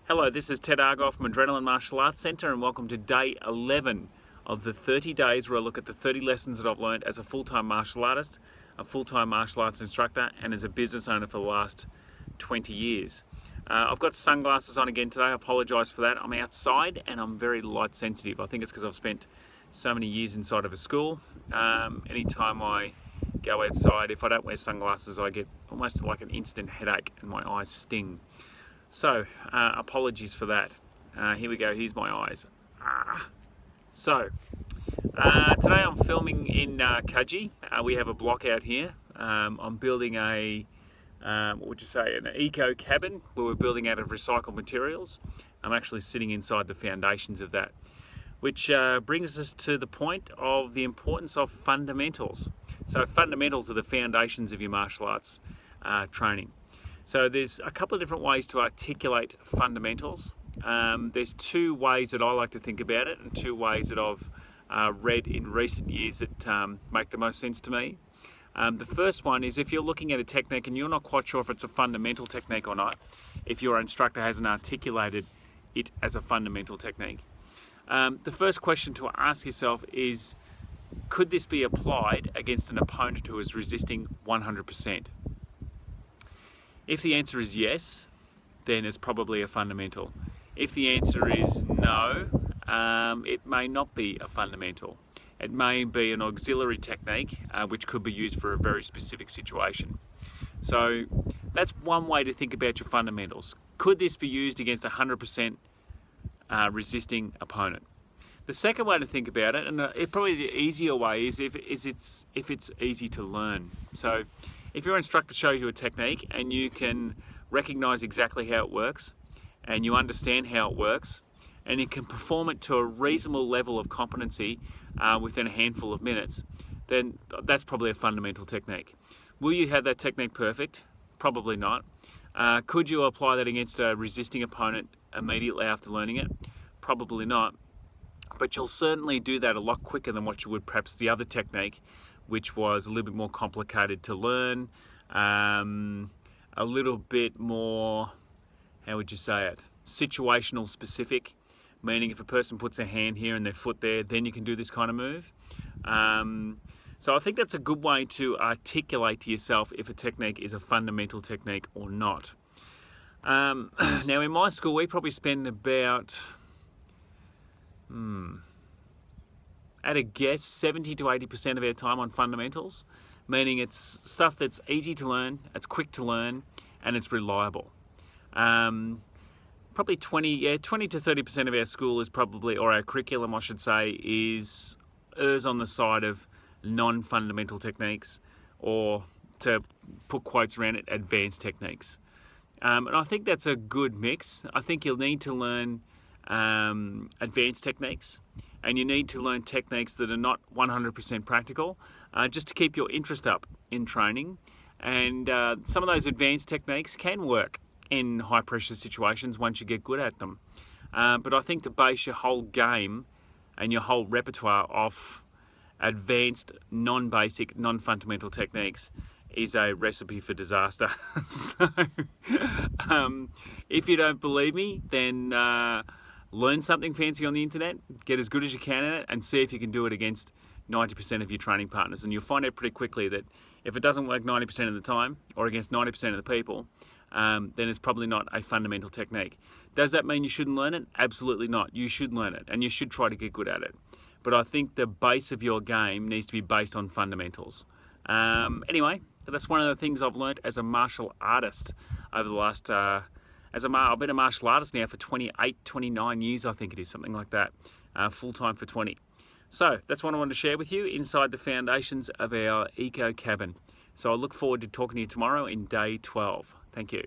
Hello, this is Ted Argyle from Adrenalin Martial Arts Centre, and welcome to day 11 of the 30 days where I look at the 30 lessons that I've learned as a full-time martial artist, a full-time martial arts instructor, and as a business owner for the last 20 years. I've got sunglasses on again today. I apologise for that. I'm outside and I'm very light sensitive. I think it's because I've spent so many years inside of a school. Anytime I go outside, if I don't wear sunglasses, I get almost like an instant headache and my eyes sting. So, apologies for that. Here we go, here's my eyes. Today I'm filming in Kaji. We have a block out here. I'm building an eco cabin where we're building out of recycled materials. I'm actually sitting inside the foundations of that, which brings us to the point of the importance of fundamentals. So fundamentals are the foundations of your martial arts training. So there's a couple of different ways to articulate fundamentals. There's two ways that I like to think about it, and two ways that I've read in recent years that make the most sense to me. The first one is if you're looking at a technique and you're not quite sure if it's a fundamental technique or not, if your instructor hasn't articulated it as a fundamental technique. The first question to ask yourself is, could this be applied against an opponent who is resisting 100%? If the answer is yes, then it's probably a fundamental. If the answer is no, it may not be a fundamental. It may be an auxiliary technique which could be used for a very specific situation. So that's one way to think about your fundamentals. Could this be used against a 100% resisting opponent? The second way to think about it, and probably the easier way, is if it's easy to learn. So if your instructor shows you a technique and you can recognize exactly how it works and you understand how it works and you can perform it to a reasonable level of competency within a handful of minutes, then that's probably a fundamental technique. Will you have that technique perfect? Probably not. Could you apply that against a resisting opponent immediately after learning it? Probably not. But you'll certainly do that a lot quicker than what you would perhaps the other technique, which was a little bit more complicated to learn, a little bit more, how would you say it, situational specific, meaning if a person puts their hand here and their foot there, then you can do this kind of move. So I think that's a good way to articulate to yourself if a technique is a fundamental technique or not. Now in my school, we probably spend about, at a guess, 70 to 80% of our time on fundamentals, meaning it's stuff that's easy to learn, it's quick to learn, and it's reliable. Probably 20 to 30% of our school is probably, or our curriculum I should say, errs on the side of non-fundamental techniques, or to put quotes around it, advanced techniques. And I think that's a good mix. I think you'll need to learn advanced techniques, and you need to learn techniques that are not 100% practical, just to keep your interest up in training. And some of those advanced techniques can work in high pressure situations once you get good at them. But I think to base your whole game and your whole repertoire off advanced, non-basic, non-fundamental techniques is a recipe for disaster. So if you don't believe me, then learn something fancy on the internet, get as good as you can at it, and see if you can do it against 90% of your training partners. And you'll find out pretty quickly that if it doesn't work 90% of the time, or against 90% of the people, then it's probably not a fundamental technique. Does that mean you shouldn't learn it? Absolutely not. You should learn it, and you should try to get good at it. But I think the base of your game needs to be based on fundamentals. Anyway, that's one of the things I've learnt as a martial artist over the last... I've been a martial artist now for 29 years, I think it is, something like that, full-time for 20. So that's what I wanted to share with you inside the foundations of our eco cabin. So I look forward to talking to you tomorrow in day 12. Thank you.